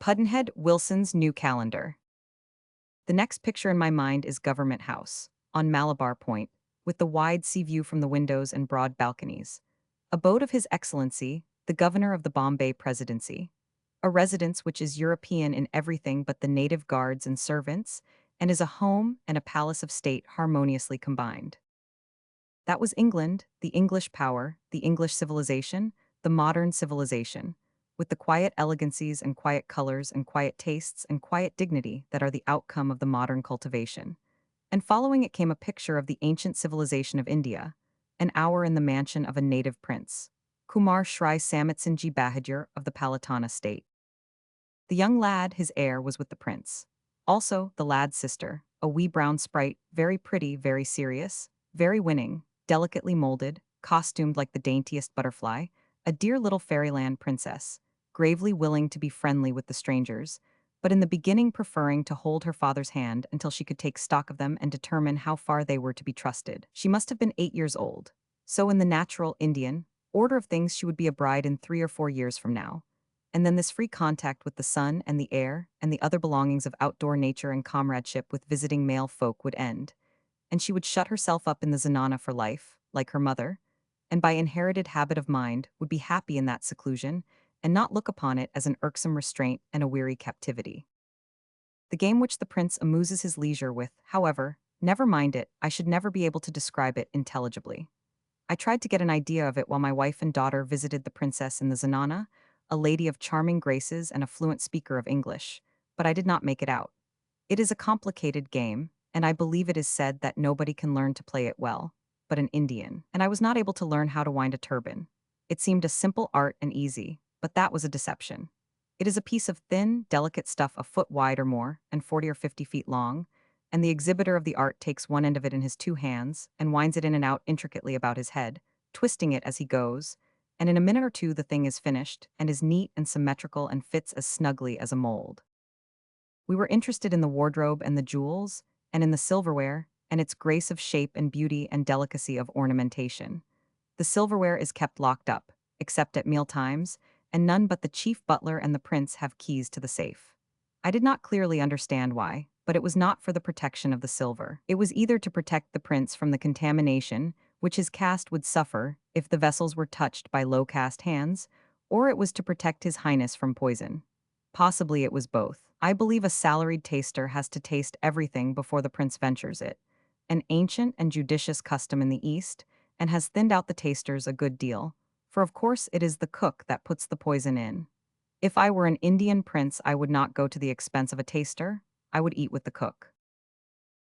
Pudd'nhead Wilson's New Calendar. The next picture in my mind is Government House, on Malabar Point, with the wide sea view from the windows and broad balconies. Abode of His Excellency, the Governor of the Bombay Presidency. A residence which is European in everything but the native guards and servants, and is a home and a palace of state harmoniously combined. That was England, the English power, the English civilization, the modern civilization, with the quiet elegancies and quiet colors and quiet tastes and quiet dignity that are the outcome of the modern cultivation. And following it came a picture of the ancient civilization of India, an hour in the mansion of a native prince, Kumar Shri Samitsinji Bahadur of the Palatana state. The young lad, his heir, was with the prince. Also, the lad's sister, a wee brown sprite, very pretty, very serious, very winning, delicately molded, costumed like the daintiest butterfly, a dear little fairyland princess, gravely willing to be friendly with the strangers, but in the beginning preferring to hold her father's hand until she could take stock of them and determine how far they were to be trusted. She must have been 8 years old. So in the natural Indian order of things she would be a bride in 3 or 4 years from now. And then this free contact with the sun and the air and the other belongings of outdoor nature and comradeship with visiting male folk would end, and she would shut herself up in the zanana for life, like her mother, and by inherited habit of mind would be happy in that seclusion and not look upon it as an irksome restraint and a weary captivity. The game which the prince amuses his leisure with, however, never mind it, I should never be able to describe it intelligibly. I tried to get an idea of it while my wife and daughter visited the princess in the zanana, a lady of charming graces and a fluent speaker of English, but I did not make it out. It is a complicated game, and I believe it is said that nobody can learn to play it well, but an Indian, and I was not able to learn how to wind a turban. It seemed a simple art and easy, but that was a deception. It is a piece of thin, delicate stuff a foot wide or more, and 40 or 50 feet long, and the exhibitor of the art takes one end of it in his two hands and winds it in and out intricately about his head, twisting it as he goes, and in a minute or two the thing is finished and is neat and symmetrical and fits as snugly as a mold. We were interested in the wardrobe and the jewels, and in the silverware, and its grace of shape and beauty and delicacy of ornamentation. The silverware is kept locked up, except at meal times, and none but the chief butler and the prince have keys to the safe. I did not clearly understand why, but it was not for the protection of the silver. It was either to protect the prince from the contamination which his caste would suffer if the vessels were touched by low-caste hands, or it was to protect his highness from poison. Possibly it was both. I believe a salaried taster has to taste everything before the prince ventures it, an ancient and judicious custom in the East, and has thinned out the tasters a good deal, for of course it is the cook that puts the poison in. If I were an Indian prince, I would not go to the expense of a taster, I would eat with the cook.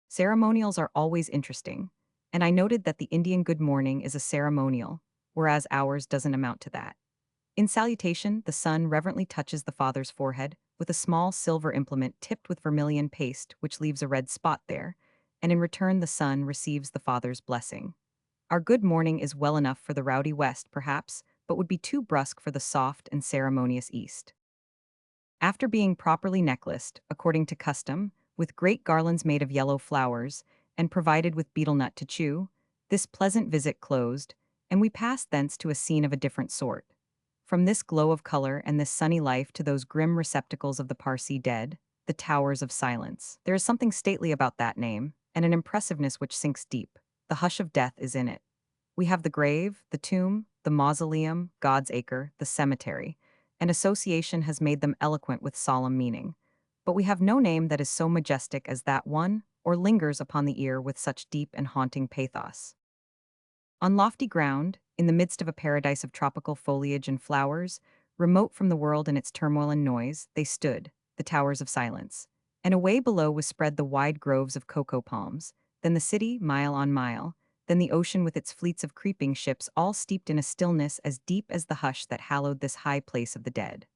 Ceremonials are always interesting, and I noted that the Indian good morning is a ceremonial, whereas ours doesn't amount to that. In salutation, the son reverently touches the father's forehead with a small silver implement tipped with vermilion paste which leaves a red spot there, and in return the son receives the father's blessing. Our good morning is well enough for the rowdy West, perhaps, but would be too brusque for the soft and ceremonious East. After being properly necklaced, according to custom, with great garlands made of yellow flowers, and provided with betel nut to chew, this pleasant visit closed, and we passed thence to a scene of a different sort. From this glow of color and this sunny life to those grim receptacles of the Parsee dead, the Towers of Silence. There is something stately about that name, and an impressiveness which sinks deep. The hush of death is in it. We have the grave, the tomb, the mausoleum, God's acre, the cemetery, and association has made them eloquent with solemn meaning. But we have no name that is so majestic as that one, or lingers upon the ear with such deep and haunting pathos. On lofty ground, in the midst of a paradise of tropical foliage and flowers, remote from the world and its turmoil and noise, they stood, the Towers of Silence. And away below was spread the wide groves of cocoa palms, then the city, mile on mile, then the ocean with its fleets of creeping ships all steeped in a stillness as deep as the hush that hallowed this high place of the dead.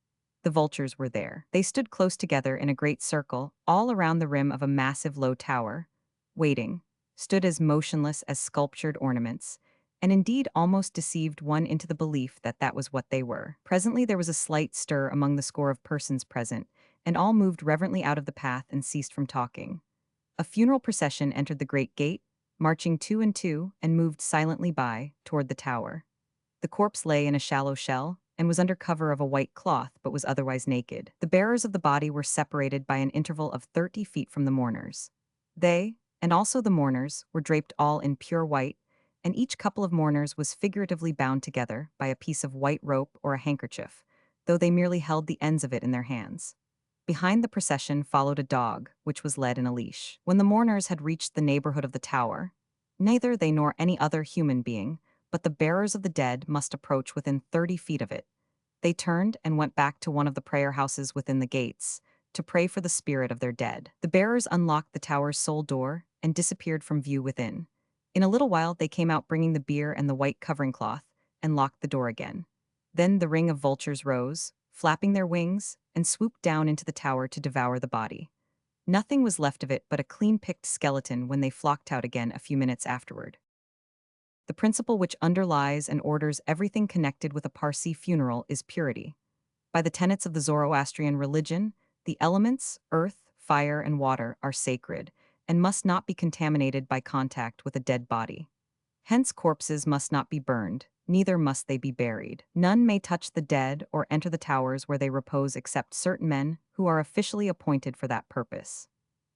The vultures were there. They stood close together in a great circle, all around the rim of a massive low tower, waiting, stood as motionless as sculptured ornaments, and indeed almost deceived one into the belief that that was what they were. Presently there was a slight stir among the score of persons present, and all moved reverently out of the path and ceased from talking. A funeral procession entered the great gate, marching two and moved silently by, toward the tower. The corpse lay in a shallow shell, and was under cover of a white cloth but was otherwise naked. The bearers of the body were separated by an interval of 30 feet from the mourners. They, and also the mourners, were draped all in pure white, and each couple of mourners was figuratively bound together by a piece of white rope or a handkerchief, though they merely held the ends of it in their hands. Behind the procession followed a dog, which was led in a leash. When the mourners had reached the neighborhood of the tower, neither they nor any other human being, but the bearers of the dead must approach within 30 feet of it. They turned and went back to one of the prayer houses within the gates, to pray for the spirit of their dead. The bearers unlocked the tower's sole door and disappeared from view within. In a little while they came out bringing the bier and the white covering cloth, and locked the door again. Then the ring of vultures rose, flapping their wings, and swooped down into the tower to devour the body. Nothing was left of it but a clean-picked skeleton when they flocked out again a few minutes afterward. The principle which underlies and orders everything connected with a Parsi funeral is purity. By the tenets of the Zoroastrian religion, the elements, earth, fire, and water, are sacred, and must not be contaminated by contact with a dead body. Hence corpses must not be burned, neither must they be buried. None may touch the dead or enter the towers where they repose except certain men who are officially appointed for that purpose.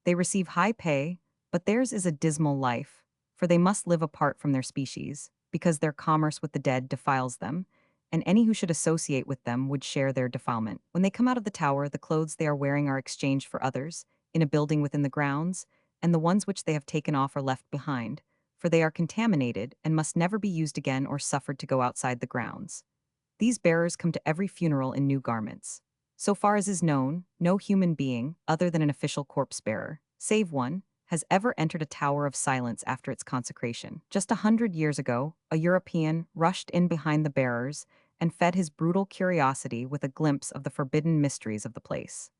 They receive high pay, but theirs is a dismal life, for they must live apart from their species, because their commerce with the dead defiles them, and any who should associate with them would share their defilement. When they come out of the tower, the clothes they are wearing are exchanged for others, in a building within the grounds, and the ones which they have taken off are left behind, for they are contaminated and must never be used again or suffered to go outside the grounds. These bearers come to every funeral in new garments. So far as is known, no human being, other than an official corpse bearer, save one, has ever entered a tower of silence after its consecration. Just 100 years ago, a European rushed in behind the bearers and fed his brutal curiosity with a glimpse of the forbidden mysteries of the place.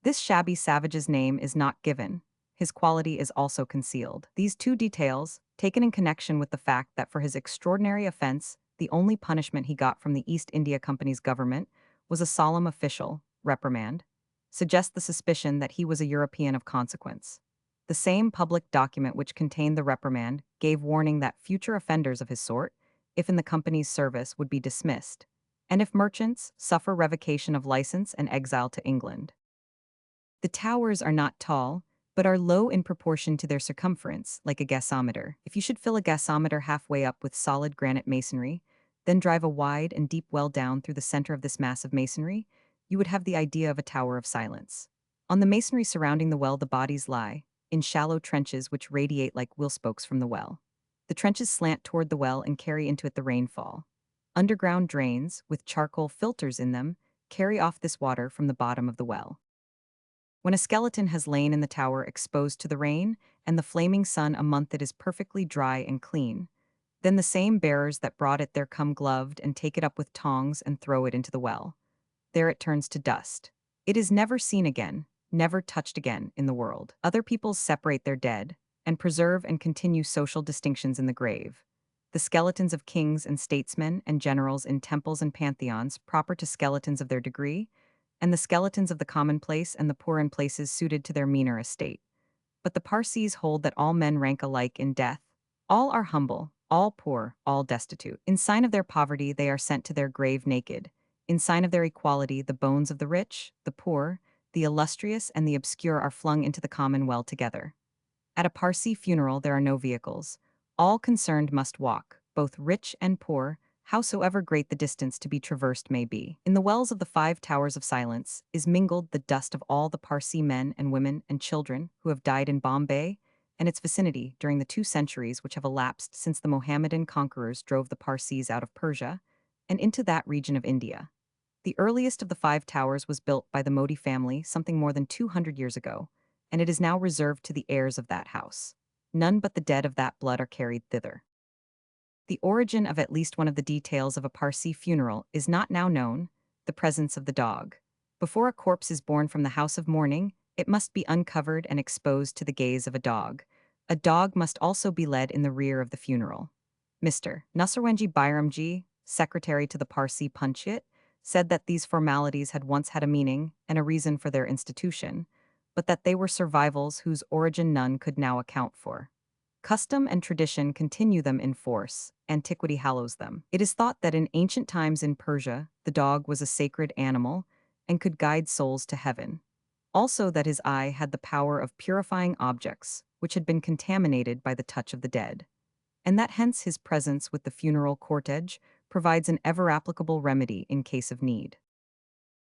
This shabby savage's name is not given. His quality is also concealed. These two details, taken in connection with the fact that for his extraordinary offense, the only punishment he got from the East India Company's government was a solemn official reprimand, suggest the suspicion that he was a European of consequence. The same public document which contained the reprimand gave warning that future offenders of his sort, if in the company's service, would be dismissed, and if merchants, suffer revocation of license and exile to England. The towers are not tall, but are low in proportion to their circumference, like a gasometer. If you should fill a gasometer halfway up with solid granite masonry, then drive a wide and deep well down through the center of this mass of masonry, you would have the idea of a tower of silence. On the masonry surrounding the well the bodies lie, in shallow trenches which radiate like wheel spokes from the well. The trenches slant toward the well and carry into it the rainfall. Underground drains, with charcoal filters in them, carry off this water from the bottom of the well. When a skeleton has lain in the tower exposed to the rain and the flaming sun a month it is perfectly dry and clean, then the same bearers that brought it there come gloved and take it up with tongs and throw it into the well. There it turns to dust. It is never seen again, never touched again in the world. Other peoples separate their dead and preserve and continue social distinctions in the grave. The skeletons of kings and statesmen and generals in temples and pantheons proper to skeletons of their degree, and the skeletons of the commonplace and the poor in places suited to their meaner estate. But the Parsees hold that all men rank alike in death. All are humble, all poor, all destitute. In sign of their poverty they are sent to their grave naked. In sign of their equality, the bones of the rich, the poor, the illustrious, and the obscure are flung into the common well together. At a Parsee funeral there are no vehicles. All concerned must walk, both rich and poor, howsoever great the distance to be traversed may be. In the wells of the 5 towers of silence is mingled the dust of all the Parsee men and women and children who have died in Bombay and its vicinity during the 2 centuries which have elapsed since the Mohammedan conquerors drove the Parsees out of Persia and into that region of India. The earliest of the 5 towers was built by the Modi family something more than 200 years ago, and it is now reserved to the heirs of that house. None but the dead of that blood are carried thither. The origin of at least one of the details of a Parsee funeral is not now known, the presence of the dog. Before a corpse is borne from the house of mourning, it must be uncovered and exposed to the gaze of a dog. A dog must also be led in the rear of the funeral. Mr. Nusarwenji Bairamji, secretary to the Parsee Punchit, said that these formalities had once had a meaning and a reason for their institution, but that they were survivals whose origin none could now account for. Custom and tradition continue them in force, antiquity hallows them. It is thought that in ancient times in Persia, the dog was a sacred animal and could guide souls to heaven. Also that his eye had the power of purifying objects, which had been contaminated by the touch of the dead, and that hence his presence with the funeral cortege provides an ever-applicable remedy in case of need.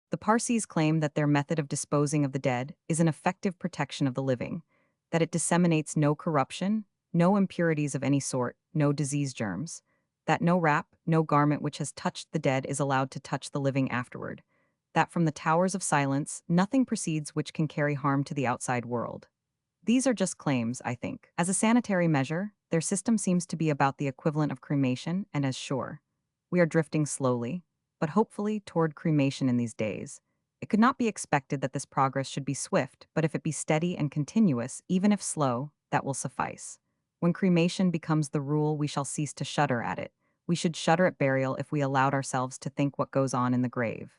The Parsis claim that their method of disposing of the dead is an effective protection of the living, that it disseminates no corruption, no impurities of any sort, no disease germs, that no wrap, no garment which has touched the dead is allowed to touch the living afterward, that from the towers of silence nothing proceeds which can carry harm to the outside world. These are just claims, I think. As a sanitary measure, their system seems to be about the equivalent of cremation and as sure. We are drifting slowly, but hopefully toward cremation in these days. It could not be expected that this progress should be swift, but if it be steady and continuous, even if slow, that will suffice. When cremation becomes the rule, we shall cease to shudder at it. We should shudder at burial if we allowed ourselves to think what goes on in the grave.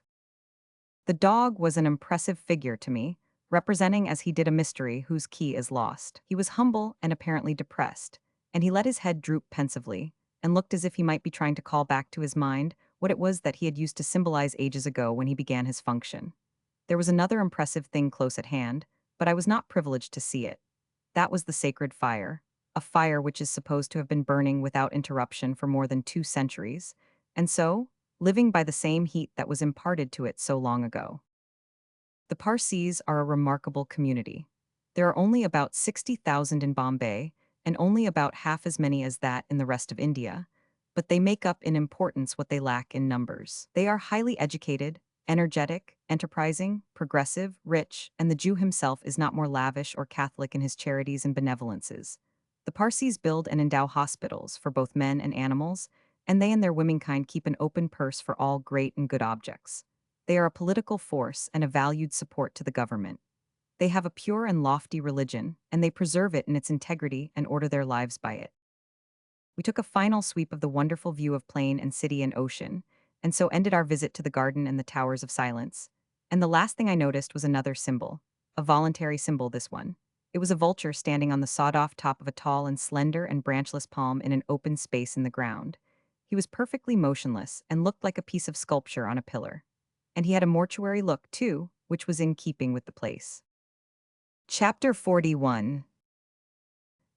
The dog was an impressive figure to me, representing as he did a mystery whose key is lost. He was humble and apparently depressed, and he let his head droop pensively, and looked as if he might be trying to call back to his mind what it was that he had used to symbolize ages ago when he began his function. There was another impressive thing close at hand, but I was not privileged to see it. That was the sacred fire, a fire which is supposed to have been burning without interruption for more than 2 centuries, and so, living by the same heat that was imparted to it so long ago. The Parsis are a remarkable community. There are only about 60,000 in Bombay, and only about half as many as that in the rest of India, but they make up in importance what they lack in numbers. They are highly educated, energetic, enterprising, progressive, rich, and the Jew himself is not more lavish or catholic in his charities and benevolences. The Parsis build and endow hospitals for both men and animals, and they and their womenkind keep an open purse for all great and good objects. They are a political force and a valued support to the government. They have a pure and lofty religion, and they preserve it in its integrity and order their lives by it. We took a final sweep of the wonderful view of plain and city and ocean, and so ended our visit to the garden and the towers of silence. And the last thing I noticed was another symbol, a voluntary symbol, this one. It was a vulture standing on the sawed-off top of a tall and slender and branchless palm in an open space in the ground. He was perfectly motionless and looked like a piece of sculpture on a pillar. And he had a mortuary look, too, which was in keeping with the place. Chapter 41.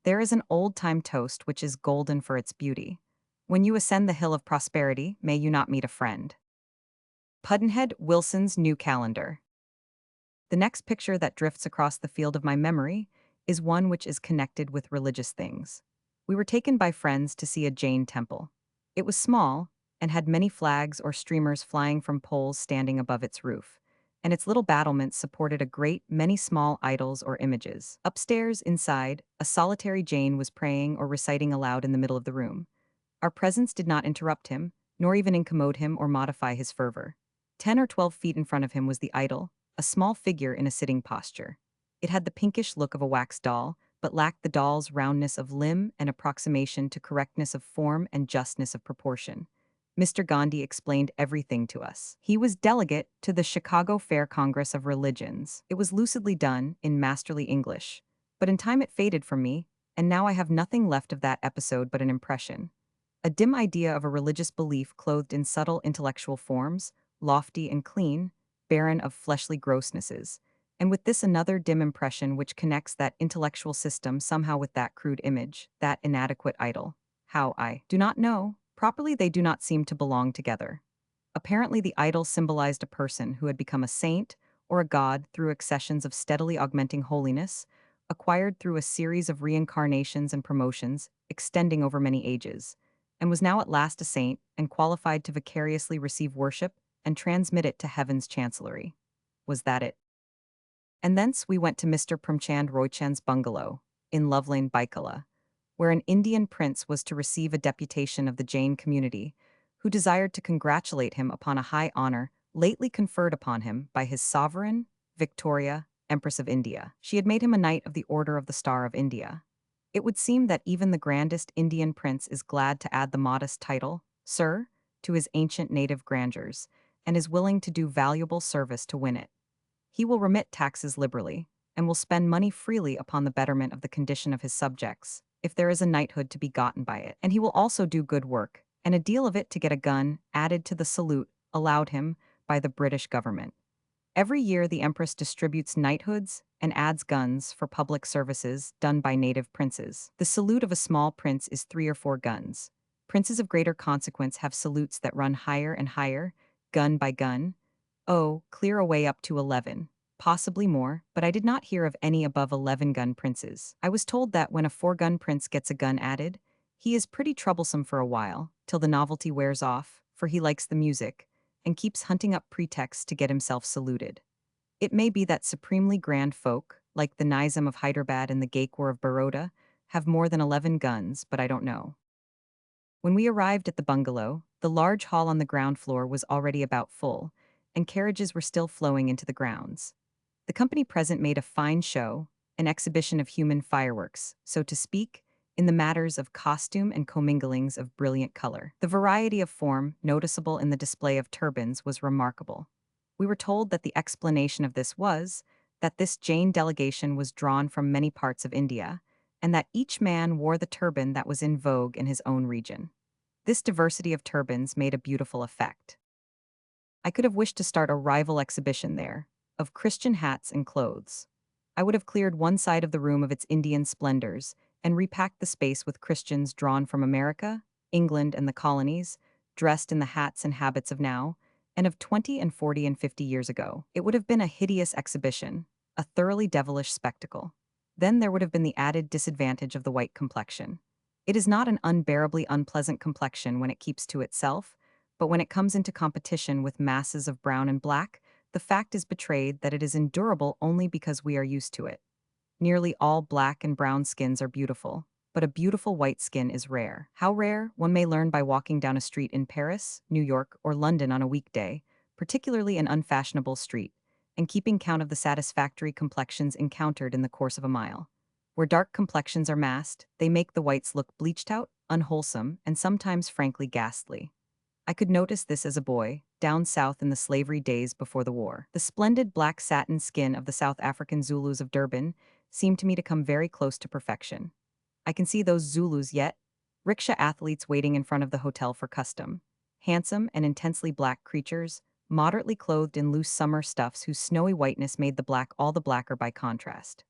There is an old-time toast which is golden for its beauty. When you ascend the hill of prosperity, may you not meet a friend. Pudd'nhead Wilson's New Calendar. The next picture that drifts across the field of my memory is one which is connected with religious things. We were taken by friends to see a Jain temple. It was small, and had many flags or streamers flying from poles standing above its roof, and its little battlements supported a great many small idols or images. Upstairs, inside, a solitary Jain was praying or reciting aloud in the middle of the room. Our presence did not interrupt him, nor even incommode him or modify his fervor. 10 or 12 feet in front of him was the idol, a small figure in a sitting posture. It had the pinkish look of a wax doll, but lacked the doll's roundness of limb and approximation to correctness of form and justness of proportion. Mr. Gandhi explained everything to us. He was delegate to the Chicago Fair Congress of Religions. It was lucidly done, in masterly English. But in time it faded from me, and now I have nothing left of that episode but an impression. A dim idea of a religious belief clothed in subtle intellectual forms, lofty and clean, barren of fleshly grossnesses. And with this another dim impression which connects that intellectual system somehow with that crude image, that inadequate idol. How, I do not know. Properly, they do not seem to belong together. Apparently, the idol symbolized a person who had become a saint or a god through accessions of steadily augmenting holiness, acquired through a series of reincarnations and promotions extending over many ages, and was now at last a saint and qualified to vicariously receive worship and transmit it to heaven's chancellery. Was that it? And thence we went to Mr. Premchand Roychand's bungalow, in Love Lane, Baikala, where an Indian prince was to receive a deputation of the Jain community, who desired to congratulate him upon a high honor lately conferred upon him by his sovereign, Victoria, Empress of India. She had made him a Knight of the Order of the Star of India. It would seem that even the grandest Indian prince is glad to add the modest title, Sir, to his ancient native grandeurs, and is willing to do valuable service to win it. He will remit taxes liberally, and will spend money freely upon the betterment of the condition of his subjects, if there is a knighthood to be gotten by it, and he will also do good work, and a deal of it to get a gun added to the salute allowed him by the British government. Every year, the Empress distributes knighthoods and adds guns for public services done by native princes. The salute of a small prince is 3 or 4 guns. Princes of greater consequence have salutes that run higher and higher, gun by gun. Oh, clear away up to 11. Possibly more, but I did not hear of any above 11-gun princes. I was told that when a 4-gun prince gets a gun added, he is pretty troublesome for a while, till the novelty wears off, for he likes the music, and keeps hunting up pretexts to get himself saluted. It may be that supremely grand folk, like the Nizam of Hyderabad and the Gaekwar of Baroda, have more than 11 guns, but I don't know. When we arrived at the bungalow, the large hall on the ground floor was already about full, and carriages were still flowing into the grounds. The company present made a fine show, an exhibition of human fireworks, so to speak, in the matters of costume and comminglings of brilliant color. The variety of form noticeable in the display of turbans was remarkable. We were told that the explanation of this was that this Jain delegation was drawn from many parts of India, and that each man wore the turban that was in vogue in his own region. This diversity of turbans made a beautiful effect. I could have wished to start a rival exhibition there, of Christian hats and clothes. I would have cleared one side of the room of its Indian splendors and repacked the space with Christians drawn from America, England, and the colonies, dressed in the hats and habits of now, and of 20 and 40 and 50 years ago. It would have been a hideous exhibition, a thoroughly devilish spectacle. Then there would have been the added disadvantage of the white complexion. It is not an unbearably unpleasant complexion when it keeps to itself, but when it comes into competition with masses of brown and black, the fact is betrayed that it is endurable only because we are used to it. Nearly all black and brown skins are beautiful, but a beautiful white skin is rare. How rare, one may learn by walking down a street in Paris, New York, or London on a weekday, particularly an unfashionable street, and keeping count of the satisfactory complexions encountered in the course of a mile. Where dark complexions are massed, they make the whites look bleached out, unwholesome, and sometimes frankly ghastly. I could notice this as a boy, down south in the slavery days before the war. The splendid black satin skin of the South African Zulus of Durban seemed to me to come very close to perfection. I can see those Zulus yet, rickshaw athletes waiting in front of the hotel for custom. Handsome and intensely black creatures, moderately clothed in loose summer stuffs whose snowy whiteness made the black all the blacker by contrast.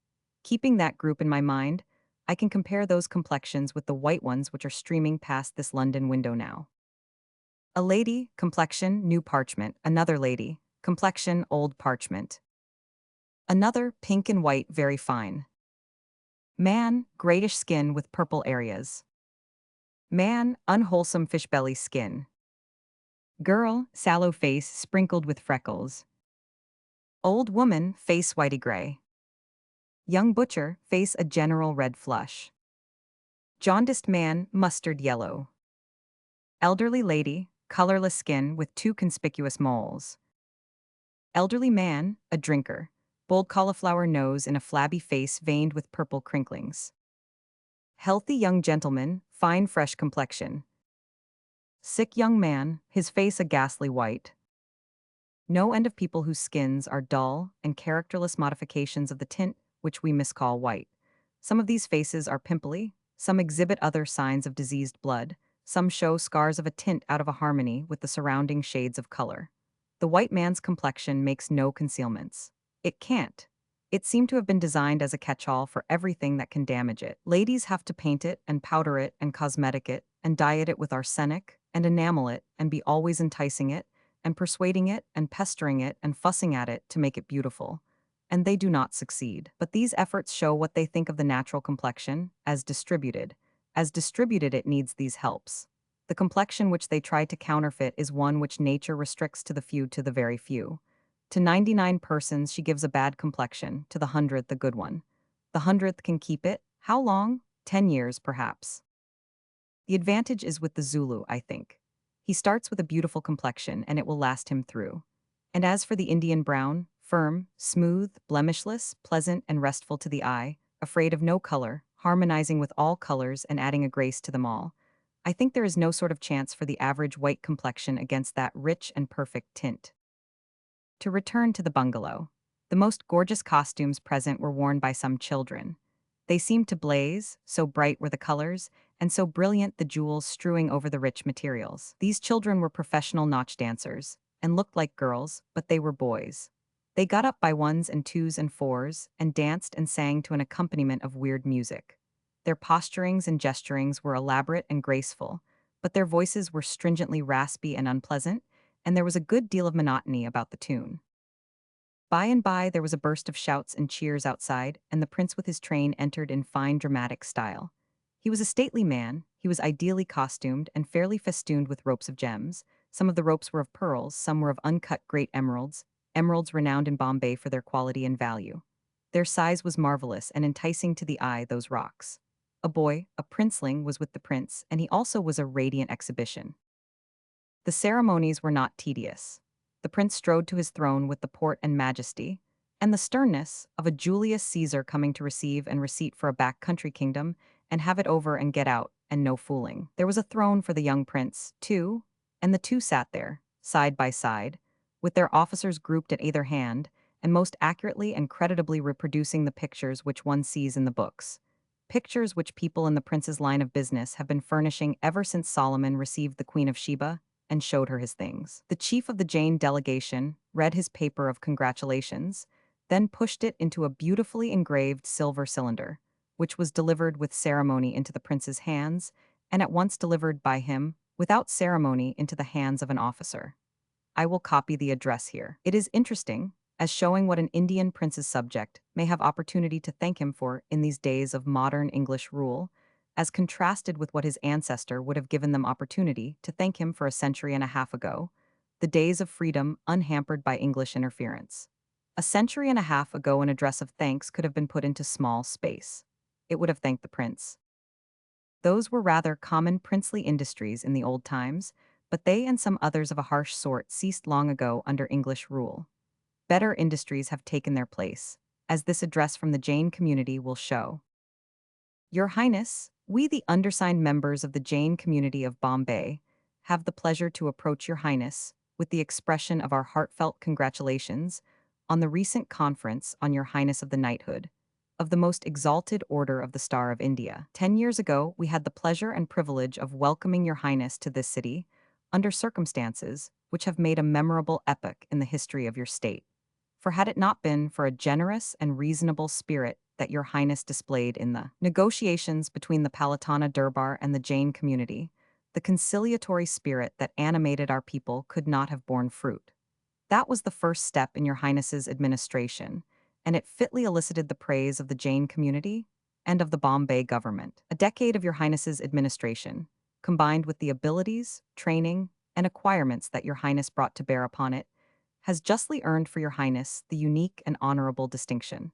Keeping that group in my mind, I can compare those complexions with the white ones which are streaming past this London window now. A lady, complexion, new parchment. Another lady, complexion, old parchment. Another, pink and white, very fine. Man, grayish skin with purple areas. Man, unwholesome fish belly skin. Girl, sallow face sprinkled with freckles. Old woman, face whitey gray. Young butcher, face a general red flush. Jaundiced man, mustard yellow. Elderly lady, colorless skin with 2 conspicuous moles. Elderly man, a drinker, bold cauliflower nose in a flabby face veined with purple crinklings. Healthy young gentleman, fine fresh complexion. Sick young man, his face a ghastly white. No end of people whose skins are dull and characterless modifications of the tint which we miscall white. Some of these faces are pimply, some exhibit other signs of diseased blood, some show scars of a tint out of a harmony with the surrounding shades of color. The white man's complexion makes no concealments. It can't. It seemed to have been designed as a catch-all for everything that can damage it. Ladies have to paint it and powder it and cosmetic it and diet it with arsenic and enamel it and be always enticing it and persuading it and pestering it and fussing at it to make it beautiful. And they do not succeed. But these efforts show what they think of the natural complexion as distributed. As distributed, it needs these helps. The complexion which they try to counterfeit is one which nature restricts to the few, to the very few. To 99 persons she gives a bad complexion, to the 100th a good one. The 100th can keep it. How long? 10 years, perhaps. The advantage is with the Zulu, I think. He starts with a beautiful complexion and it will last him through. And as for the Indian brown, firm, smooth, blemishless, pleasant and restful to the eye, afraid of no color, harmonizing with all colors and adding a grace to them all, I think there is no sort of chance for the average white complexion against that rich and perfect tint. To return to the bungalow. The most gorgeous costumes present were worn by some children. They seemed to blaze, so bright were the colors, and so brilliant the jewels strewing over the rich materials. These children were professional notch dancers, and looked like girls, but they were boys. They got up by ones and twos and fours, and danced and sang to an accompaniment of weird music. Their posturings and gesturings were elaborate and graceful, but their voices were stringently raspy and unpleasant, and there was a good deal of monotony about the tune. By and by, there was a burst of shouts and cheers outside, and the prince with his train entered in fine dramatic style. He was a stately man, he was ideally costumed and fairly festooned with ropes of gems. Some of the ropes were of pearls, some were of uncut great emeralds, emeralds renowned in Bombay for their quality and value. Their size was marvelous and enticing to the eye, those rocks. A boy, a princeling, was with the prince, and he also was a radiant exhibition. The ceremonies were not tedious. The prince strode to his throne with the port and majesty, and the sternness of a Julius Caesar coming to receive and receipt for a back country kingdom, and have it over and get out, and no fooling. There was a throne for the young prince, too, and the two sat there, side by side, with their officers grouped at either hand, and most accurately and creditably reproducing the pictures which one sees in the books. Pictures which people in the prince's line of business have been furnishing ever since Solomon received the Queen of Sheba and showed her his things. The chief of the Jain delegation read his paper of congratulations, then pushed it into a beautifully engraved silver cylinder, which was delivered with ceremony into the prince's hands, and at once delivered by him, without ceremony, into the hands of an officer. I will copy the address here. It is interesting, as showing what an Indian prince's subject may have opportunity to thank him for in these days of modern English rule, as contrasted with what his ancestor would have given them opportunity to thank him for a century and a half ago, the days of freedom unhampered by English interference. A century and a half ago, an address of thanks could have been put into small space. It would have thanked the prince. Those were rather common princely industries in the old times, but they and some others of a harsh sort ceased long ago under English rule. Better industries have taken their place, as this address from the Jain community will show. Your Highness, we the undersigned members of the Jain community of Bombay have the pleasure to approach Your Highness with the expression of our heartfelt congratulations on the recent conference on Your Highness of the knighthood of the most exalted order of the Star of India. 10 years ago, we had the pleasure and privilege of welcoming Your Highness to this city under circumstances which have made a memorable epoch in the history of your state. For had it not been for a generous and reasonable spirit that Your Highness displayed in the negotiations between the Palatana Durbar and the Jain community, the conciliatory spirit that animated our people could not have borne fruit. That was the first step in Your Highness's administration, and it fitly elicited the praise of the Jain community and of the Bombay government. A decade of Your Highness's administration, combined with the abilities, training, and acquirements that Your Highness brought to bear upon it, has justly earned for Your Highness the unique and honorable distinction,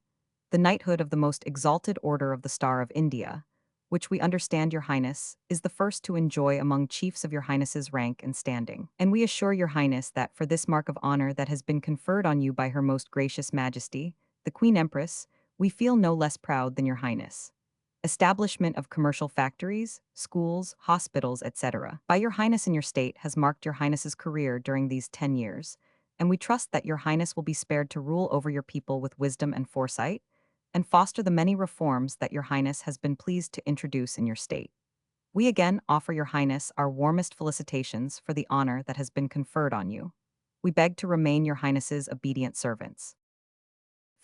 the knighthood of the most exalted order of the Star of India, which we understand Your Highness is the first to enjoy among chiefs of Your Highness's rank and standing. And we assure Your Highness that for this mark of honor that has been conferred on you by Her Most Gracious Majesty, the Queen Empress, we feel no less proud than Your Highness. Establishment of commercial factories, schools, hospitals, etc. by Your Highness in your state has marked Your Highness's career during these 10 years, and we trust that Your Highness will be spared to rule over your people with wisdom and foresight, and foster the many reforms that Your Highness has been pleased to introduce in your state. We again offer Your Highness our warmest felicitations for the honor that has been conferred on you. We beg to remain Your Highness's obedient servants.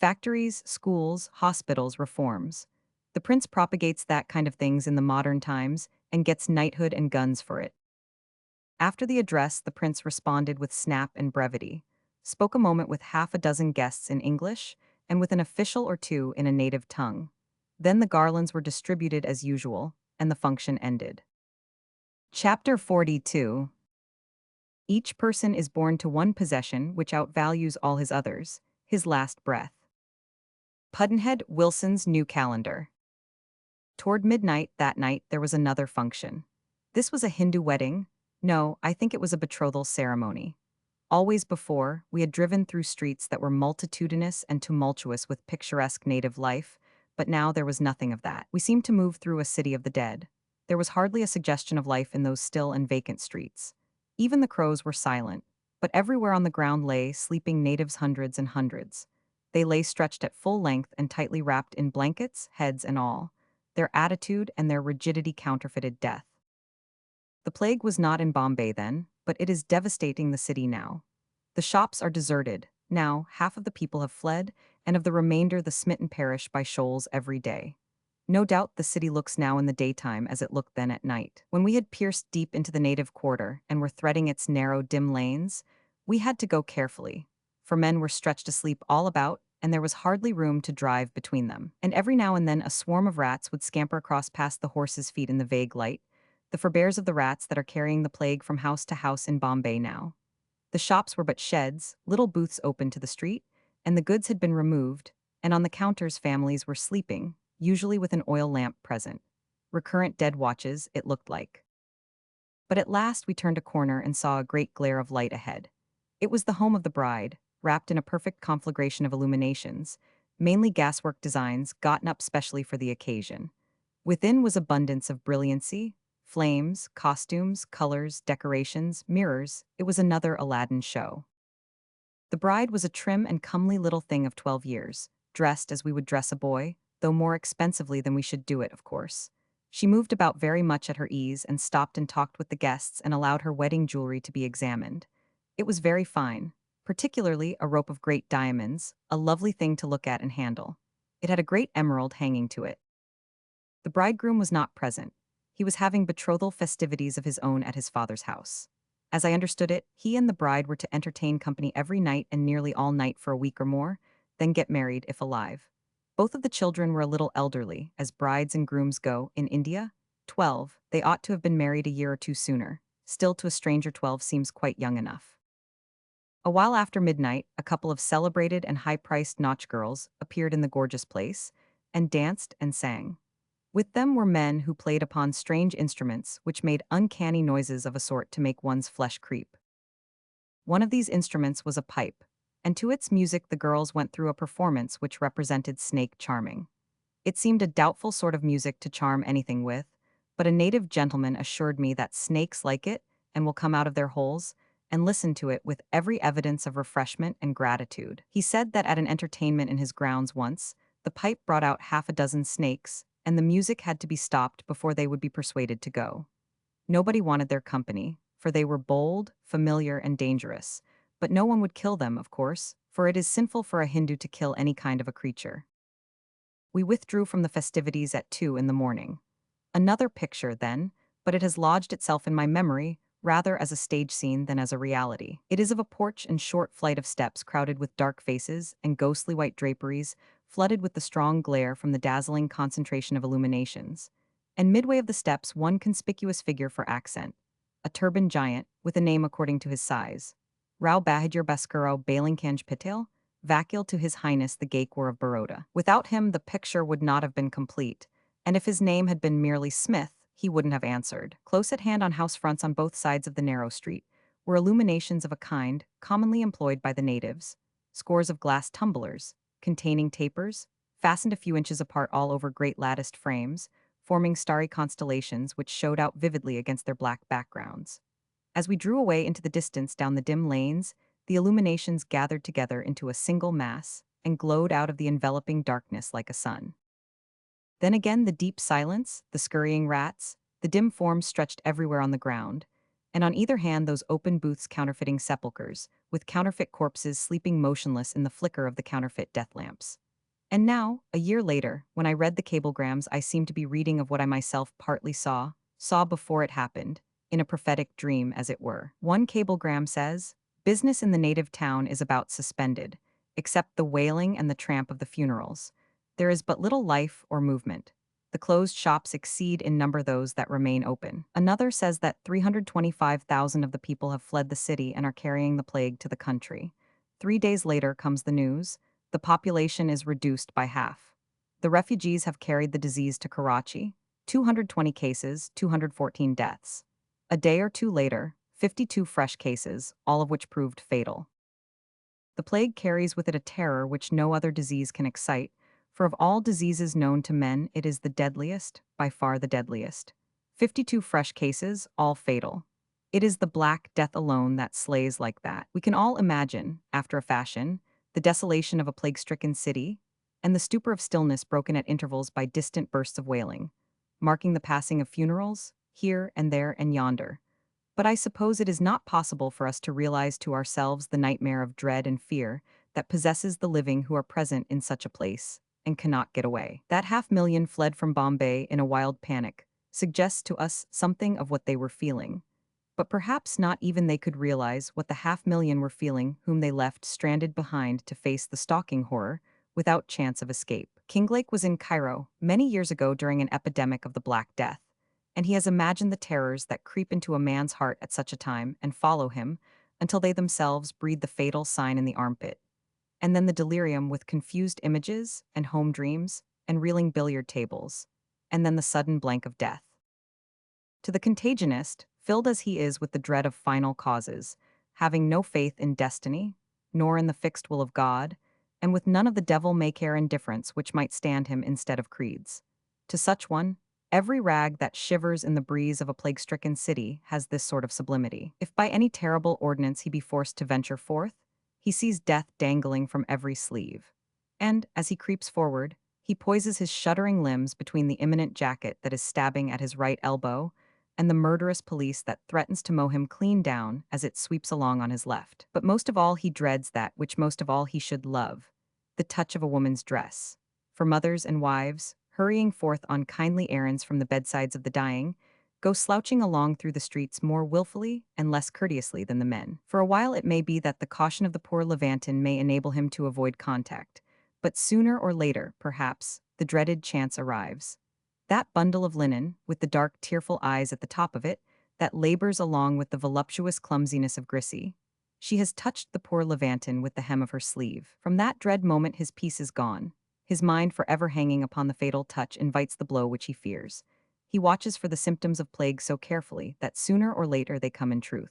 Factories, schools, hospitals, reforms. The prince propagates that kind of things in the modern times and gets knighthood and guns for it. After the address, the prince responded with snap and brevity, spoke a moment with half a dozen guests in English, and with an official or two in a native tongue. Then the garlands were distributed as usual, and the function ended. Chapter 42. Each person is born to one possession which outvalues all his others, his last breath. Pudd'nhead Wilson's New Calendar. Toward midnight that night there was another function. This was a Hindu wedding. No, I think it was a betrothal ceremony. Always before, we had driven through streets that were multitudinous and tumultuous with picturesque native life, but now there was nothing of that. We seemed to move through a city of the dead. There was hardly a suggestion of life in those still and vacant streets. Even the crows were silent, but everywhere on the ground lay sleeping natives hundreds and hundreds. They lay stretched at full length and tightly wrapped in blankets, heads and all. Their attitude and their rigidity counterfeited death. The plague was not in Bombay then, but it is devastating the city now. The shops are deserted. Now, half of the people have fled, and of the remainder the smitten perish by shoals every day. No doubt the city looks now in the daytime as it looked then at night. When we had pierced deep into the native quarter and were threading its narrow, dim lanes, we had to go carefully, for men were stretched asleep all about, and there was hardly room to drive between them. And every now and then a swarm of rats would scamper across past the horses' feet in the vague light, the forebears of the rats that are carrying the plague from house to house in Bombay now. The shops were but sheds, little booths open to the street, and the goods had been removed, and on the counters families were sleeping, usually with an oil lamp present. Recurrent dead watches, it looked like. But at last we turned a corner and saw a great glare of light ahead. It was the home of the bride, wrapped in a perfect conflagration of illuminations, mainly gaswork designs gotten up specially for the occasion. Within was abundance of brilliancy, flames, costumes, colors, decorations, mirrors. It was another Aladdin show. The bride was a trim and comely little thing of 12 years, dressed as we would dress a boy, though more expensively than we should do it, of course. She moved about very much at her ease and stopped and talked with the guests and allowed her wedding jewelry to be examined. It was very fine, particularly a rope of great diamonds, a lovely thing to look at and handle. It had a great emerald hanging to it. The bridegroom was not present. He was having betrothal festivities of his own at his father's house. As I understood it, he and the bride were to entertain company every night and nearly all night for a week or more, then get married if alive. Both of the children were a little elderly, as brides and grooms go in India. 12, they ought to have been married a year or two sooner. Still, to a stranger 12 seems quite young enough. A while after midnight, a couple of celebrated and high-priced nautch girls appeared in the gorgeous place, and danced and sang. With them were men who played upon strange instruments which made uncanny noises of a sort to make one's flesh creep. One of these instruments was a pipe, and to its music the girls went through a performance which represented snake charming. It seemed a doubtful sort of music to charm anything with, but a native gentleman assured me that snakes like it and will come out of their holes, and listen to it with every evidence of refreshment and gratitude. He said that at an entertainment in his grounds once, the pipe brought out half a dozen snakes, and the music had to be stopped before they would be persuaded to go. Nobody wanted their company, for they were bold, familiar, and dangerous, but no one would kill them, of course, for it is sinful for a Hindu to kill any kind of a creature. We withdrew from the festivities at 2 in the morning. Another picture, then, but it has lodged itself in my memory rather as a stage scene than as a reality. It is of a porch and short flight of steps crowded with dark faces and ghostly white draperies, flooded with the strong glare from the dazzling concentration of illuminations. And midway of the steps one conspicuous figure for accent, a turbaned giant, with a name according to his size. Rao Bahadur Baskuro Balinkanj Patil, Vakil to His Highness the Gaekwar of Baroda. Without him the picture would not have been complete, and if his name had been merely Smith, he wouldn't have answered. Close at hand on house fronts on both sides of the narrow street were illuminations of a kind commonly employed by the natives, scores of glass tumblers, containing tapers, fastened a few inches apart all over great latticed frames, forming starry constellations which showed out vividly against their black backgrounds. As we drew away into the distance down the dim lanes, the illuminations gathered together into a single mass and glowed out of the enveloping darkness like a sun. Then again the deep silence, the scurrying rats, the dim forms stretched everywhere on the ground, and on either hand those open booths counterfeiting sepulchres, with counterfeit corpses sleeping motionless in the flicker of the counterfeit death lamps. And now, a year later, when I read the cablegrams, I seemed to be reading of what I myself partly saw before it happened, in a prophetic dream, as it were. One cablegram says, "Business in the native town is about suspended, except the wailing and the tramp of the funerals. There is but little life or movement. The closed shops exceed in number those that remain open." Another says that 325,000 of the people have fled the city and are carrying the plague to the country. 3 days later comes the news, the population is reduced by half. The refugees have carried the disease to Karachi, 220 cases, 214 deaths. A day or two later, 52 fresh cases, all of which proved fatal. The plague carries with it a terror which no other disease can excite, for of all diseases known to men it is the deadliest, by far the deadliest. 52 fresh cases, all fatal. It is the Black Death alone that slays like that. We can all imagine, after a fashion, the desolation of a plague-stricken city, and the stupor of stillness broken at intervals by distant bursts of wailing, marking the passing of funerals, here and there and yonder. But I suppose it is not possible for us to realize to ourselves the nightmare of dread and fear that possesses the living who are present in such a place and cannot get away. That 500,000 fled from Bombay in a wild panic suggests to us something of what they were feeling. But perhaps not even they could realize what the 500,000 were feeling whom they left stranded behind to face the stalking horror without chance of escape. Kinglake was in Cairo many years ago during an epidemic of the Black Death, and he has imagined the terrors that creep into a man's heart at such a time and follow him until they themselves breathe the fatal sign in the armpit, and then the delirium with confused images and home dreams and reeling billiard tables, and then the sudden blank of death. To the contagionist, filled as he is with the dread of final causes, having no faith in destiny, nor in the fixed will of God, and with none of the devil-may-care indifference which might stand him instead of creeds. To such one, every rag that shivers in the breeze of a plague-stricken city has this sort of sublimity. If by any terrible ordinance he be forced to venture forth, he sees death dangling from every sleeve. And, as he creeps forward, he poises his shuddering limbs between the imminent jacket that is stabbing at his right elbow and the murderous police that threatens to mow him clean down as it sweeps along on his left. But most of all he dreads that which most of all he should love, the touch of a woman's dress. For mothers and wives, hurrying forth on kindly errands from the bedsides of the dying, go slouching along through the streets more wilfully and less courteously than the men. For a while it may be that the caution of the poor Levantin may enable him to avoid contact, but sooner or later, perhaps, the dreaded chance arrives. That bundle of linen, with the dark, tearful eyes at the top of it, that labors along with the voluptuous clumsiness of Grissy. She has touched the poor Levantin with the hem of her sleeve. From that dread moment his peace is gone. His mind forever hanging upon the fatal touch invites the blow which he fears. He watches for the symptoms of plague so carefully that sooner or later they come in truth.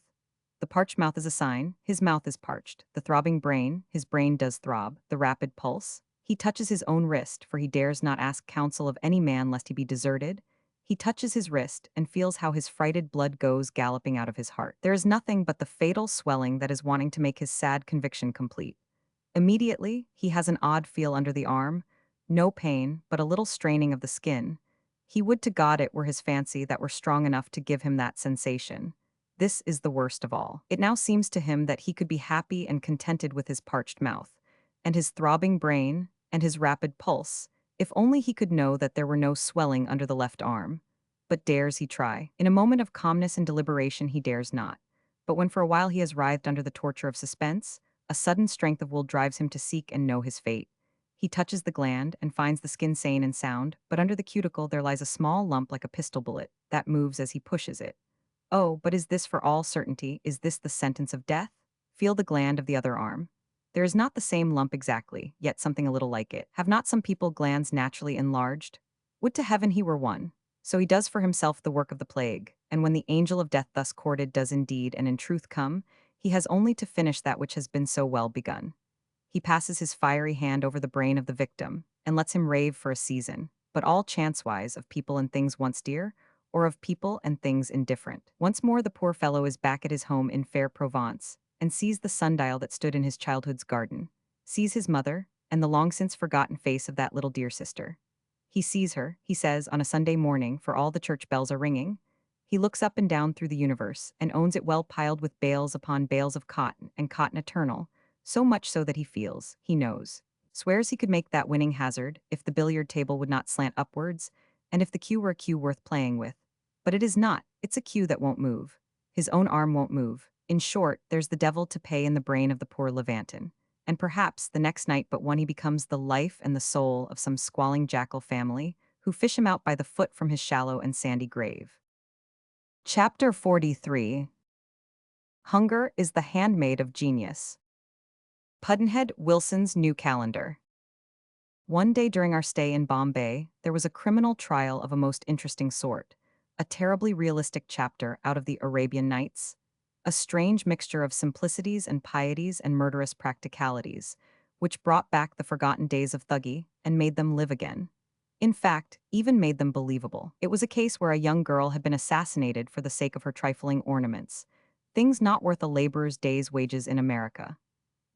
The parched mouth is a sign, his mouth is parched. The throbbing brain, his brain does throb. The rapid pulse. He touches his own wrist, for he dares not ask counsel of any man lest he be deserted. He touches his wrist and feels how his frighted blood goes galloping out of his heart. There is nothing but the fatal swelling that is wanting to make his sad conviction complete. Immediately, he has an odd feel under the arm, no pain, but a little straining of the skin. He would to God it were his fancy that were strong enough to give him that sensation. This is the worst of all. It now seems to him that he could be happy and contented with his parched mouth, and his throbbing brain, and his rapid pulse, if only he could know that there were no swelling under the left arm. But dares he try? In a moment of calmness and deliberation he dares not. But when for a while he has writhed under the torture of suspense, a sudden strength of will drives him to seek and know his fate. He touches the gland and finds the skin sane and sound, but under the cuticle there lies a small lump like a pistol bullet that moves as he pushes it. Oh, but is this for all certainty? Is this the sentence of death? Feel the gland of the other arm. There is not the same lump exactly, yet something a little like it. Have not some people glands naturally enlarged? Would to heaven he were one. So he does for himself the work of the plague, and when the angel of death thus courted does indeed and in truth come, he has only to finish that which has been so well begun. He passes his fiery hand over the brain of the victim, and lets him rave for a season, but all chance-wise of people and things once dear, or of people and things indifferent. Once more the poor fellow is back at his home in fair Provence, and sees the sundial that stood in his childhood's garden, sees his mother, and the long-since forgotten face of that little dear sister. He sees her, he says, on a Sunday morning, for all the church bells are ringing. He looks up and down through the universe, and owns it well piled with bales upon bales of cotton, and cotton eternal, so much so that he feels, he knows, swears he could make that winning hazard, if the billiard table would not slant upwards, and if the cue were a cue worth playing with. But it is not, it's a cue that won't move. His own arm won't move. In short, there's the devil to pay in the brain of the poor Levantin. And perhaps, the next night but one he becomes the life and the soul of some squalling jackal family, who fish him out by the foot from his shallow and sandy grave. Chapter 43. Hunger is the handmaid of genius. Pudd'nhead Wilson's New Calendar. One day during our stay in Bombay, there was a criminal trial of a most interesting sort, a terribly realistic chapter out of the Arabian Nights, a strange mixture of simplicities and pieties and murderous practicalities, which brought back the forgotten days of Thuggee and made them live again. In fact, even made them believable. It was a case where a young girl had been assassinated for the sake of her trifling ornaments, things not worth a laborer's day's wages in America.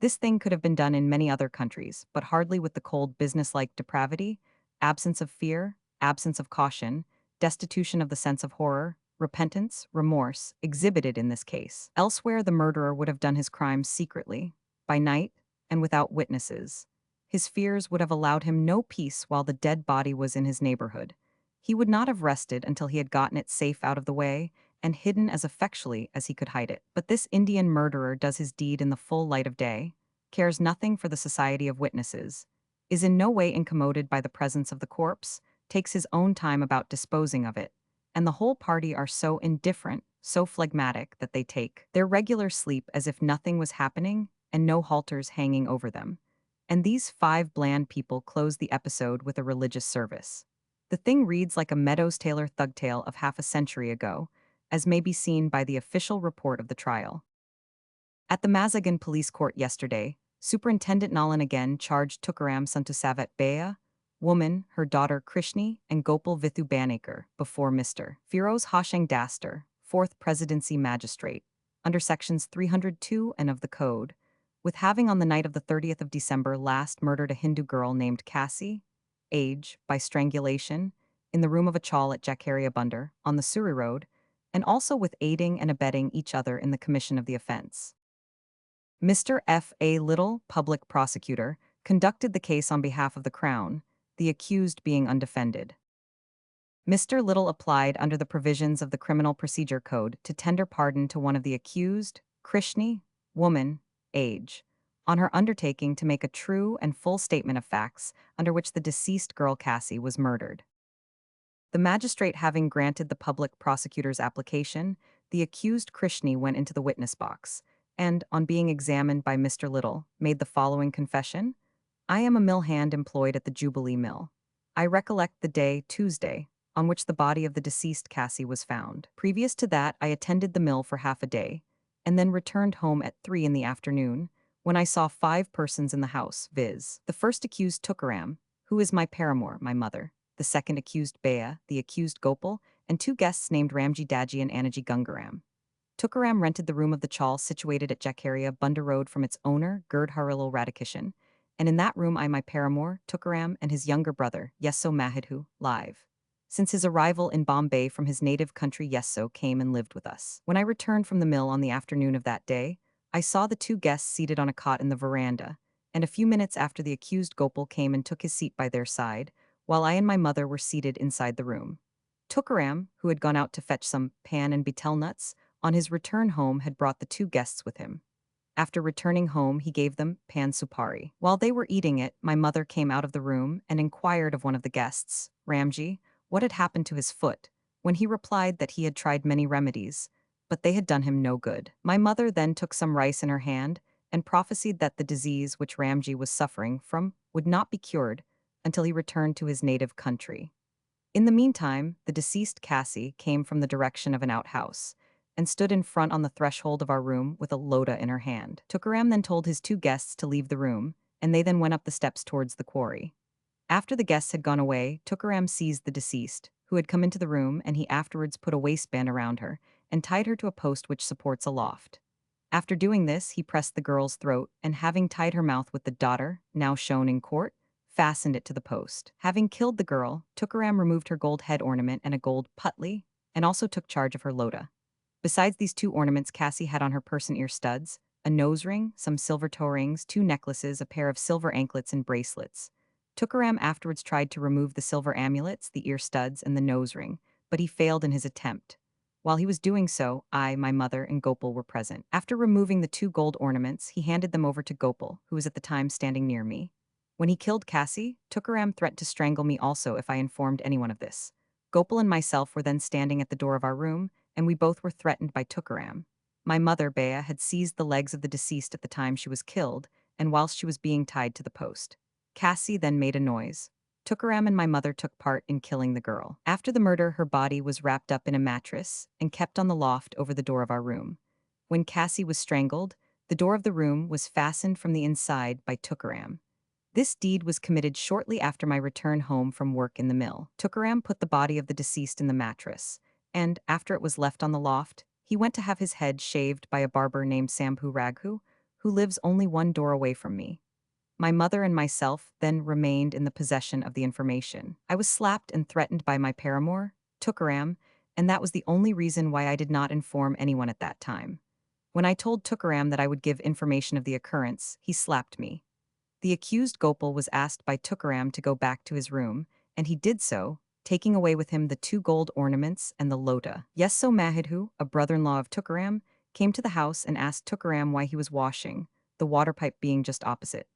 This thing could have been done in many other countries, but hardly with the cold business-like depravity, absence of fear, absence of caution, destitution of the sense of horror, repentance, remorse, exhibited in this case. Elsewhere, the murderer would have done his crimes secretly, by night, and without witnesses. His fears would have allowed him no peace while the dead body was in his neighborhood. He would not have rested until he had gotten it safe out of the way and hidden as effectually as he could hide it. But this Indian murderer does his deed in the full light of day, cares nothing for the society of witnesses, is in no way incommoded by the presence of the corpse, takes his own time about disposing of it, and the whole party are so indifferent, so phlegmatic that they take their regular sleep as if nothing was happening and no halters hanging over them. And these five bland people close the episode with a religious service. The thing reads like a Meadows Taylor thug tale of half a century ago, as may be seen by the official report of the trial. At the Mazagan police court yesterday, Superintendent Nalan again charged Tukaram Santusavat Bea, woman, her daughter Krishni, and Gopal Vithu Banekar before Mr. Firoz Hashang Daster, 4th Presidency Magistrate, under Sections 302 and of the Code, with having on the night of the 30th of December last murdered a Hindu girl named Cassie, age, by strangulation, in the room of a chawl at Jakaria Bunder, on the Surrey Road, and also with aiding and abetting each other in the commission of the offense. Mr. F. A. Little, public prosecutor, conducted the case on behalf of the Crown, the accused being undefended. Mr. Little applied under the provisions of the Criminal Procedure Code to tender pardon to one of the accused, Krishni, woman, age, on her undertaking to make a true and full statement of facts under which the deceased girl Cassie was murdered. The magistrate having granted the public prosecutor's application, the accused Krishni went into the witness box, and, on being examined by Mr. Little, made the following confession: I am a mill hand employed at the Jubilee Mill. I recollect the day, Tuesday, on which the body of the deceased Cassie was found. Previous to that, I attended the mill for half a day, and then returned home at 3 in the afternoon, when I saw 5 persons in the house, viz. The first accused Tukaram, who is my paramour, my mother, the second accused Bea, the accused Gopal, and 2 guests named Ramji Daji and Anaji Gungaram. Tukaram rented the room of the chawl situated at Jakaria Bunder Road from its owner, Gerd Harilal Radhakishan, and in that room I my paramour, Tukaram, and his younger brother, Yesso Mahidhu, live. Since his arrival in Bombay from his native country, Yesso came and lived with us. When I returned from the mill on the afternoon of that day, I saw the 2 guests seated on a cot in the veranda, and a few minutes after the accused Gopal came and took his seat by their side, while I and my mother were seated inside the room. Tukaram, who had gone out to fetch some pan and betel nuts, on his return home had brought the 2 guests with him. After returning home, he gave them pan supari. While they were eating it, my mother came out of the room and inquired of one of the guests, Ramji, what had happened to his foot, when he replied that he had tried many remedies, but they had done him no good. My mother then took some rice in her hand and prophesied that the disease which Ramji was suffering from would not be cured until he returned to his native country. In the meantime, the deceased Cassie came from the direction of an outhouse and stood in front on the threshold of our room with a loda in her hand. Tukaram then told his 2 guests to leave the room, and they then went up the steps towards the quarry. After the guests had gone away, Tukaram seized the deceased, who had come into the room, and he afterwards put a waistband around her and tied her to a post which supports a loft. After doing this, he pressed the girl's throat, and having tied her mouth with the daughter, now shown in court, fastened it to the post. Having killed the girl, Tukaram removed her gold head ornament and a gold putli, and also took charge of her loda. Besides these 2 ornaments, Cassie had on her person ear studs, a nose ring, some silver toe rings, 2 necklaces, a pair of silver anklets and bracelets. Tukaram afterwards tried to remove the silver amulets, the ear studs, and the nose ring, but he failed in his attempt. While he was doing so, I, my mother, and Gopal were present. After removing the 2 gold ornaments, he handed them over to Gopal, who was at the time standing near me. When he killed Cassie, Tukaram threatened to strangle me also if I informed anyone of this. Gopal and myself were then standing at the door of our room, and we both were threatened by Tukaram. My mother, Bea, had seized the legs of the deceased at the time she was killed, and whilst she was being tied to the post. Cassie then made a noise. Tukaram and my mother took part in killing the girl. After the murder, her body was wrapped up in a mattress and kept on the loft over the door of our room. When Cassie was strangled, the door of the room was fastened from the inside by Tukaram. This deed was committed shortly after my return home from work in the mill. Tukaram put the body of the deceased in the mattress, and, after it was left on the loft, he went to have his head shaved by a barber named Sambhu Raghu, who lives only one door away from me. My mother and myself then remained in the possession of the information. I was slapped and threatened by my paramour, Tukaram, and that was the only reason why I did not inform anyone at that time. When I told Tukaram that I would give information of the occurrence, he slapped me. The accused Gopal was asked by Tukaram to go back to his room, and he did so, taking away with him the 2 gold ornaments and the lota. Yesso Mahidhu, a brother-in-law of Tukaram, came to the house and asked Tukaram why he was washing, the water pipe being just opposite.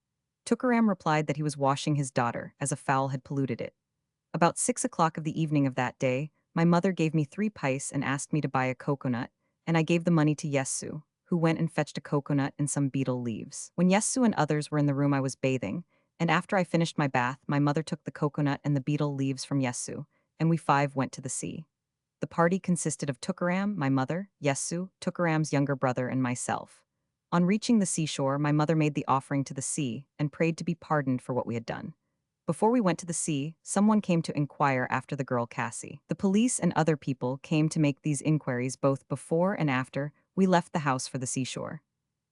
Tukaram replied that he was washing his daughter, as a fowl had polluted it. About 6 o'clock of the evening of that day, my mother gave me 3 pice and asked me to buy a coconut, and I gave the money to Yesu, who went and fetched a coconut and some betel leaves. When Yesu and others were in the room, I was bathing, and after I finished my bath, my mother took the coconut and the betel leaves from Yesu, and we 5 went to the sea. The party consisted of Tukaram, my mother, Yesu, Tukaram's younger brother, and myself. On reaching the seashore, my mother made the offering to the sea and prayed to be pardoned for what we had done. Before we went to the sea, someone came to inquire after the girl Cassie. The police and other people came to make these inquiries both before and after we left the house for the seashore.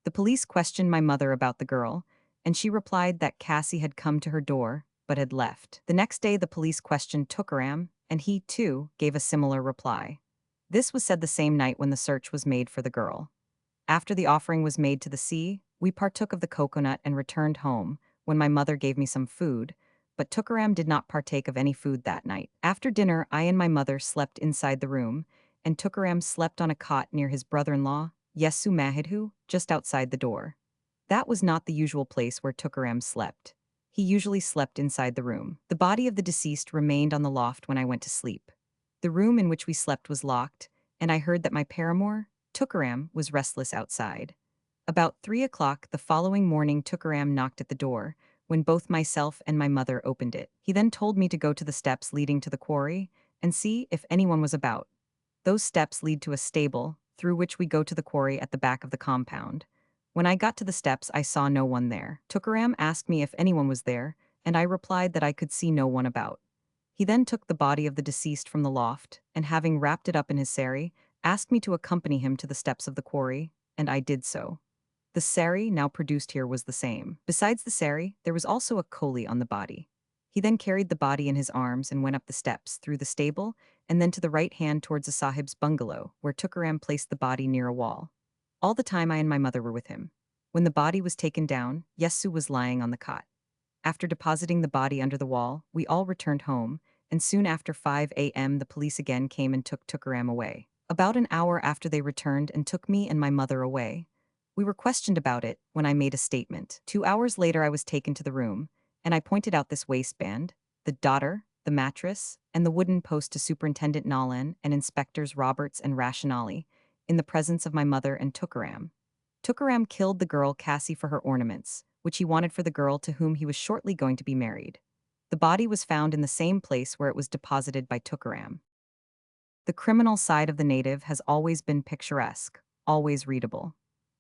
The police questioned my mother about the girl, and she replied that Cassie had come to her door, but had left. The next day, the police questioned Tukaram, and he, too, gave a similar reply. This was said the same night when the search was made for the girl. After the offering was made to the sea, we partook of the coconut and returned home, when my mother gave me some food, but Tukaram did not partake of any food that night. After dinner, I and my mother slept inside the room, and Tukaram slept on a cot near his brother-in-law, Yesu Mahidhu, just outside the door. That was not the usual place where Tukaram slept. He usually slept inside the room. The body of the deceased remained on the loft when I went to sleep. The room in which we slept was locked, and I heard that my paramour, Tukaram, was restless outside. About 3 o'clock the following morning, Tukaram knocked at the door, when both myself and my mother opened it. He then told me to go to the steps leading to the quarry and see if anyone was about. Those steps lead to a stable, through which we go to the quarry at the back of the compound. When I got to the steps, I saw no one there. Tukaram asked me if anyone was there, and I replied that I could see no one about. He then took the body of the deceased from the loft, and having wrapped it up in his sari, asked me to accompany him to the steps of the quarry, and I did so. The sari now produced here was the same. Besides the sari, there was also a koli on the body. He then carried the body in his arms and went up the steps, through the stable, and then to the right hand towards the sahib's bungalow, where Tukaram placed the body near a wall. All the time I and my mother were with him. When the body was taken down, Yesu was lying on the cot. After depositing the body under the wall, we all returned home, and soon after 5 a.m. the police again came and took Tukaram away. About an hour after they returned and took me and my mother away, we were questioned about it when I made a statement. 2 hours later I was taken to the room, and I pointed out this waistband, the daughter, the mattress, and the wooden post to Superintendent Nolan and Inspectors Roberts and Rationale, in the presence of my mother and Tukaram. Tukaram killed the girl Cassie for her ornaments, which he wanted for the girl to whom he was shortly going to be married. The body was found in the same place where it was deposited by Tukaram. The criminal side of the native has always been picturesque, always readable.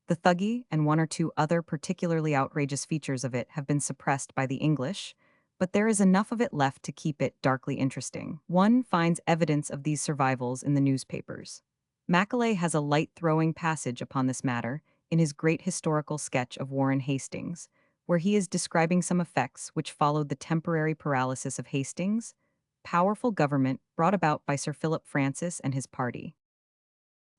The Thuggee and 1 or 2 other particularly outrageous features of it have been suppressed by the English, but there is enough of it left to keep it darkly interesting. One finds evidence of these survivals in the newspapers. Macaulay has a light-throwing passage upon this matter in his great historical sketch of Warren Hastings, where he is describing some effects which followed the temporary paralysis of Hastings' powerful government brought about by Sir Philip Francis and his party.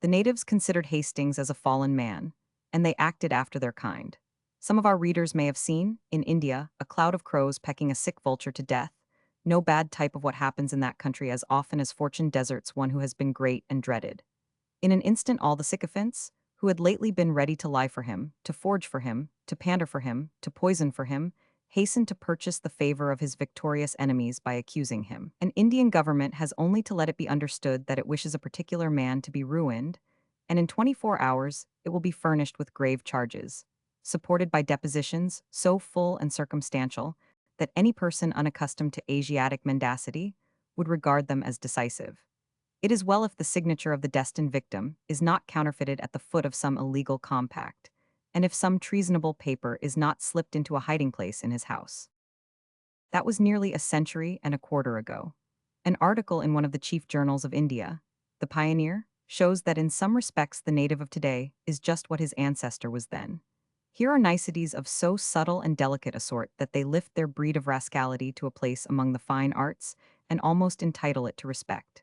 The natives considered Hastings as a fallen man, and they acted after their kind. Some of our readers may have seen, in India, a cloud of crows pecking a sick vulture to death, no bad type of what happens in that country as often as fortune deserts one who has been great and dreaded. In an instant all the sycophants, who had lately been ready to lie for him, to forge for him, to pander for him, to poison for him, hastened to purchase the favor of his victorious enemies by accusing him. An Indian government has only to let it be understood that it wishes a particular man to be ruined, and in 24 hours it will be furnished with grave charges, supported by depositions so full and circumstantial that any person unaccustomed to Asiatic mendacity would regard them as decisive. It is well if the signature of the destined victim is not counterfeited at the foot of some illegal compact, and if some treasonable paper is not slipped into a hiding place in his house. That was nearly a century and a quarter ago. An article in one of the chief journals of India, The Pioneer, shows that in some respects the native of today is just what his ancestor was then. Here are niceties of so subtle and delicate a sort that they lift their breed of rascality to a place among the fine arts and almost entitle it to respect.